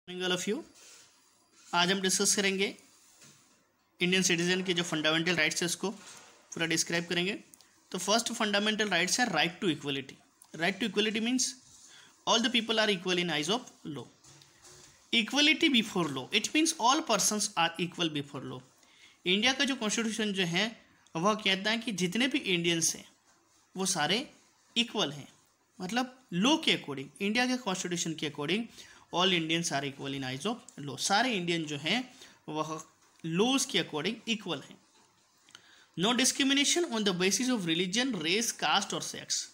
All of you. आज हम discuss करेंगे इंडियन सिटीजन के जो फंडामेंटल राइट्स है उसको पूरा डिस्क्राइब करेंगे। तो फर्स्ट फंडामेंटल राइट्स है right to equality. Right to equality means all the people are equal in eyes of law. Equality before law, it means all persons are equal before law. India का जो constitution जो है वह कहता है कि जितने भी इंडियंस हैं वो सारे इक्वल हैं, मतलब लॉ के अकॉर्डिंग, इंडिया के कॉन्स्टिट्यूशन के according all Indians are equal in eyes of law. सारे इंडियन जो हैं वह लॉज के अकॉर्डिंग इक्वल हैं। No discrimination on the basis of religion, race, caste और सेक्स।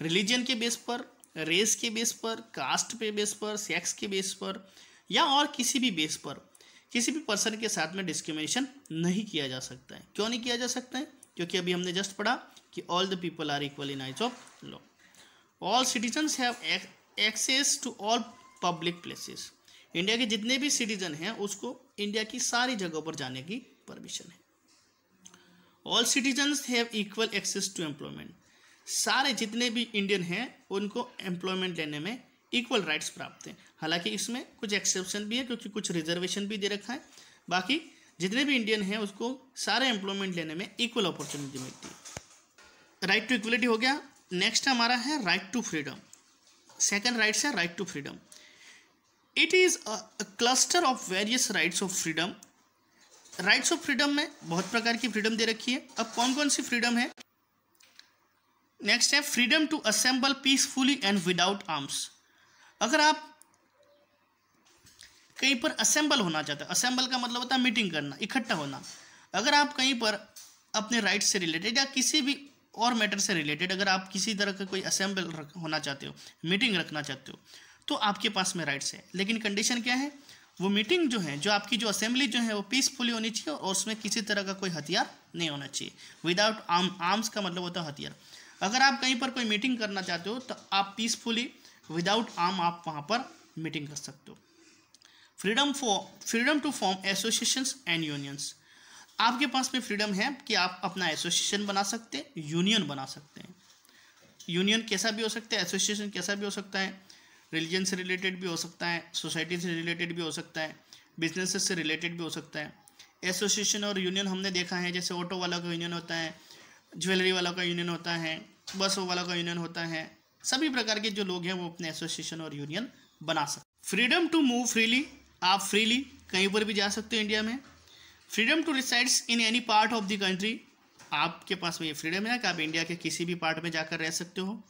रिलीजन के बेस पर, रेस के बेस पर, कास्ट पे बेस पर, सेक्स के बेस पर या और किसी भी बेस पर किसी भी पर्सन के साथ में डिस्क्रिमिनेशन नहीं किया जा सकता है। क्यों नहीं किया जा सकता है? क्योंकि अभी हमने जस्ट पढ़ा कि all the people are equal in eyes of law. All citizens have access to all public places. India के जितने भी सिटीजन हैं उसको इंडिया की सारी जगहों पर जाने की परमिशन है। All citizens have equal access to employment. सारे जितने भी इंडियन हैं उनको एम्प्लॉयमेंट लेने में इक्वल राइट्स प्राप्त हैं। हालांकि इसमें कुछ एक्सेप्शन भी है क्योंकि कुछ रिजर्वेशन भी दे रखा है। बाकी जितने भी इंडियन हैं उसको सारे एम्प्लॉयमेंट लेने में इक्वल अपॉर्चुनिटी मिलती है। राइट टू इक्वलिटी हो गया। नेक्स्ट हमारा है right to freedom. Second rights है right to freedom. It is a cluster of various rights of freedom. Rights of freedom में बहुत प्रकार की फ्रीडम दे रखी है। अब कौन कौन सी फ्रीडम है? नेक्स्ट है freedom to assemble peacefully and without arms. अगर आप कहीं पर असेंबल होना चाहते हैं, असेंबल का मतलब होता है मीटिंग करना, इकट्ठा होना। अगर आप कहीं पर अपने राइट्स से रिलेटेड या किसी भी और मैटर से रिलेटेड अगर आप किसी तरह का कोई असेंबल होना चाहते हो, मीटिंग रखना चाहते हो, तो आपके पास में राइट्स है। लेकिन कंडीशन क्या है? वो मीटिंग जो है, जो आपकी जो असेंबली जो है वो पीसफुली होनी चाहिए और उसमें किसी तरह का कोई हथियार नहीं होना चाहिए। विदाउट आर्म्स का मतलब होता है हथियार। अगर आप कहीं पर कोई मीटिंग करना चाहते हो तो आप पीसफुली विदाउट आर्म आप वहाँ पर मीटिंग कर सकते हो। Freedom to form associations and unions. आपके पास में फ्रीडम है कि आप अपना एसोसिएशन बना सकते हैं, यूनियन बना सकते हैं। यूनियन कैसा भी हो सकता है, एसोसिएशन कैसा भी हो सकता है, रिलीजन से रिलेटेड भी हो सकता है, सोसाइटी से रिलेटेड भी हो सकता है, बिजनेसेस से रिलेटेड भी हो सकता है। एसोसिएशन और यूनियन हमने देखा है, जैसे ऑटो वाला का यूनियन होता है, ज्वेलरी वाला का यूनियन होता है, बस वाला का यूनियन होता है। सभी प्रकार के जो लोग हैं वो अपने एसोसिएशन और यूनियन बना सकते हैं। फ्रीडम टू मूव फ्रीली, आप फ्रीली कहीं पर भी जा सकते हो इंडिया में। Freedom to resides in any part of the country, आपके पास में ये फ्रीडम है कि आप इंडिया के किसी भी पार्ट में जाकर रह सकते हो।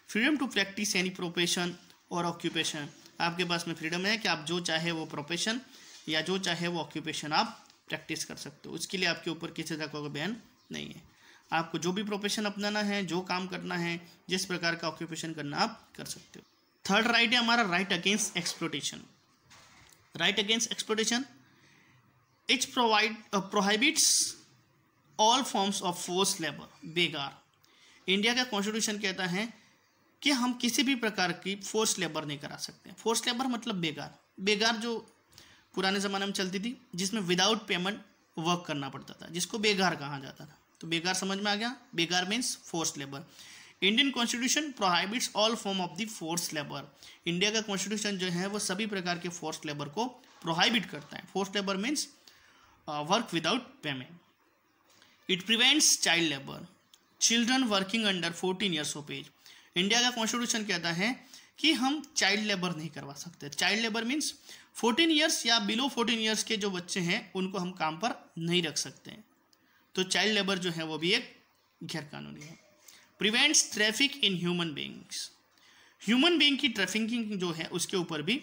Freedom to practise any profession और ऑक्यूपेशन, आपके पास में फ्रीडम है कि आप जो चाहे वो प्रोफेशन या जो चाहे वो ऑक्यूपेशन आप प्रैक्टिस कर सकते हो। उसके लिए आपके ऊपर किसी तरह का बैन नहीं है। आपको जो भी प्रोफेशन अपनाना है, जो काम करना है, जिस प्रकार का ऑक्यूपेशन करना आप कर सकते हो। थर्ड राइट है हमारा right against exploitation. Right against exploitation it prohibits all forms of force labour. बेगार, इंडिया का कॉन्स्टिट्यूशन कहता है कि हम किसी भी प्रकार की फोर्स लेबर नहीं करा सकते। फोर्स लेबर मतलब बेगार। बेगार जो पुराने ज़माने में चलती थी, जिसमें विदाउट पेमेंट वर्क करना पड़ता था, जिसको बेगार कहा जाता था। तो बेगार समझ में आ गया। बेगार means force labour. Indian constitution prohibits all form of the force labour. India का कॉन्स्टिट्यूशन जो है वो सभी प्रकार के फोर्स लेबर को प्रोहिबिट करता है। Force labour means work without payment. It prevents child labour, children working under 14 years of age. India का कॉन्स्टिट्यूशन कहता है कि हम चाइल्ड लेबर नहीं करवा सकते। चाइल्ड लेबर मीन्स 14 ईयर्स या बिलो 14 ईयर्स के जो बच्चे हैं उनको हम काम पर नहीं रख सकते हैं। तो चाइल्ड लेबर जो है वो भी एक गैर कानूनी है। Prevents traffic in human beings, human being की ट्रैफिकिंग जो है उसके ऊपर भी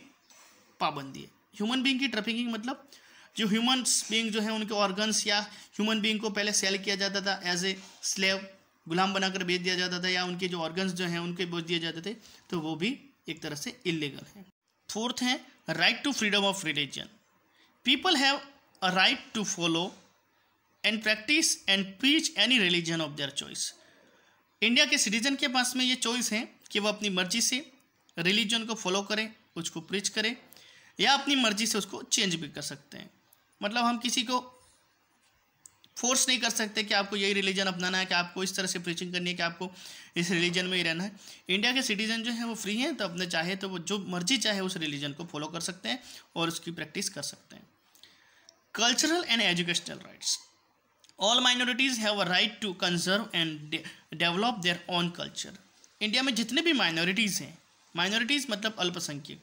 पाबंदी है। ह्यूमन बींग की ट्रैफिकिंग मतलब जो ह्यूमन बींग जो है उनके ऑर्गन्स या ह्यूमन बींग को पहले सेल किया जाता था, एज ए स्लेव, गुलाम बनाकर बेच दिया जाता था, या उनके जो ऑर्गन्स जो हैं उनके बेच दिए जाते थे, तो वो भी एक तरह से इलीगल है। फोर्थ है right to freedom of religion. People have a right to follow and practise and preach any religion of their choice. India के सिटीजन के पास में ये चॉइस है कि वो अपनी मर्जी से रिलीजन को फॉलो करें, उसको प्रीच करें, या अपनी मर्जी से उसको चेंज भी कर सकते हैं। मतलब हम किसी को फोर्स नहीं कर सकते कि आपको यही रिलीजन अपनाना है, कि आपको इस तरह से प्रीचिंग करनी है, कि आपको इस रिलीजन में ही रहना है। इंडिया के सिटीजन जो हैं वो फ्री हैं, तो अपने चाहे तो वो जो मर्जी चाहे उस रिलीजन को फॉलो कर सकते हैं और उसकी प्रैक्टिस कर सकते हैं। Cultural and educational rights, all minorities have a right to conserve and develop their own culture. India में जितने भी माइनॉरिटीज़ हैं, माइनॉरिटीज़ मतलब अल्पसंख्यक,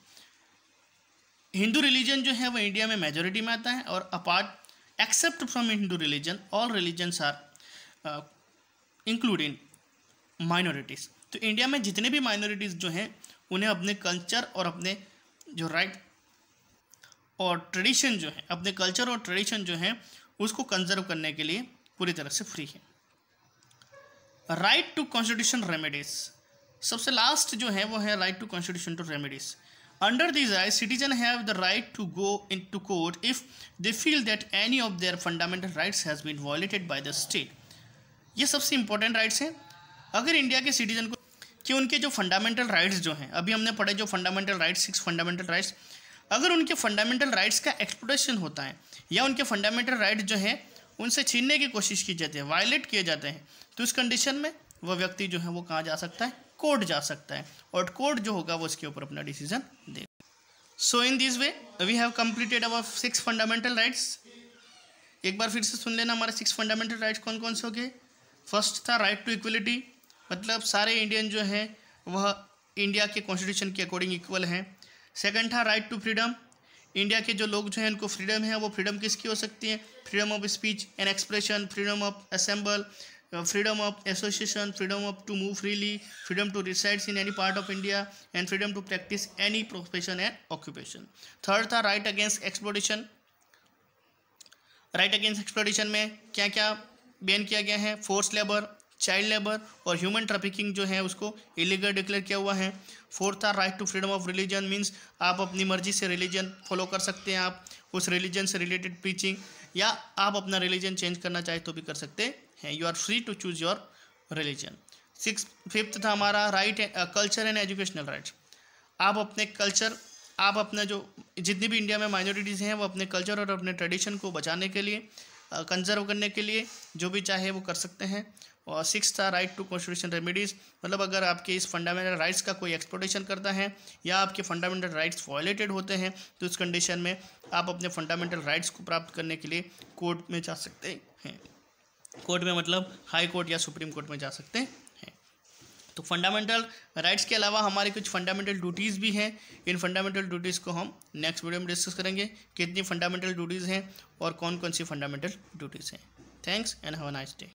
हिंदू रिलीजन जो है वो इंडिया में मेजोरिटी में आता है, और apart except from Hindu religion all religions are including minorities. तो इंडिया में जितने भी माइनॉरिटीज़ जो हैं उन्हें अपने कल्चर और अपने जो राइट और ट्रेडिशन जो है, अपने कल्चर और ट्रेडिशन जो है उसको कंजर्व करने के लिए पूरी तरह से फ्री है। राइट टू कॉन्स्टिट्यूशन रेमेडीज, सबसे लास्ट जो है वो है right to constitution to remedies. Under these rights, citizens have the right to go into court if they feel that any of their fundamental rights has been violated by the state. ये सबसे important rights हैं। अगर India के citizen को कि उनके जो fundamental rights जो हैं, अभी हमने पढ़े जो फंडामेंटल राइट्स, 6 फंडामेंटल राइट्स, अगर उनके फंडामेंटल राइट्स का एक्सप्लोइटेशन होता है या उनके फंडामेंटल राइट्स जो है उनसे छीनने की कोशिश की जाती है, वायलेट किए जाते हैं, तो इस कंडीशन में वह व्यक्ति जो है वो कहाँ जा सकता है, कोर्ट जा सकता है, और कोर्ट जो होगा वो इसके ऊपर अपना डिसीजन देगा। So in this way we have completed our 6 fundamental rights. एक बार फिर से सुन लेना, हमारे 6 फंडामेंटल राइट्स कौन कौन से हो गए। फर्स्ट था राइट टू इक्वलिटी, मतलब सारे इंडियन जो हैं वह इंडिया के कॉन्स्टिट्यूशन के अकॉर्डिंग इक्वल हैं। सेकंड था राइट टू फ्रीडम, इंडिया के जो लोग जो हैं उनको फ्रीडम है, वो फ्रीडम किसकी हो सकती है, freedom of speech and expression, freedom of assemble, freedom of association, freedom of to move freely, freedom to reside in any part of India, and freedom to practice any profession and occupation. Third था right against exploitation। right against exploitation में क्या क्या ban किया गया है, force labour, child labour और human trafficking जो है उसको इलीगल डिक्लेयर किया हुआ है। फोर्थ था right to freedom of religion, means आप अपनी मर्जी से रिलीजन फॉलो कर सकते हैं, आप उस रिलीजन से रिलेटेड प्रीचिंग, या आप अपना रिलीजन चेंज करना चाहे तो भी कर सकते हैं, you are free to choose your religion. Fifth था हमारा right culture and educational rights, आप अपने कल्चर, आप अपना जो जितनी भी इंडिया में माइनॉरिटीज़ हैं वो अपने कल्चर और अपने ट्रेडिशन को बचाने के लिए, कंजर्व करने के लिए जो भी चाहे वो कर सकते हैं। और 6 था राइट टू कॉन्स्टिट्यूशन रेमेडीज़, मतलब अगर आपके इस फंडामेंटल राइट्स का कोई एक्सप्लोइटेशन करता है या आपके फंडामेंटल राइट्स वायलेटेड होते हैं तो इस कंडीशन में आप अपने फंडामेंटल राइट्स को प्राप्त करने के लिए कोर्ट में जा सकते हैं। कोर्ट में मतलब हाई कोर्ट या सुप्रीम कोर्ट में जा सकते हैं। तो फंडामेंटल राइट्स के अलावा हमारे कुछ फंडामेंटल ड्यूटीज़ भी हैं। इन फंडामेंटल ड्यूटीज़ को हम नेक्स्ट वीडियो में डिस्कस करेंगे, कितनी फंडामेंटल ड्यूटीज़ हैं और कौन कौन सी फंडामेंटल ड्यूटीज़ हैं। Thanks and have a nice day.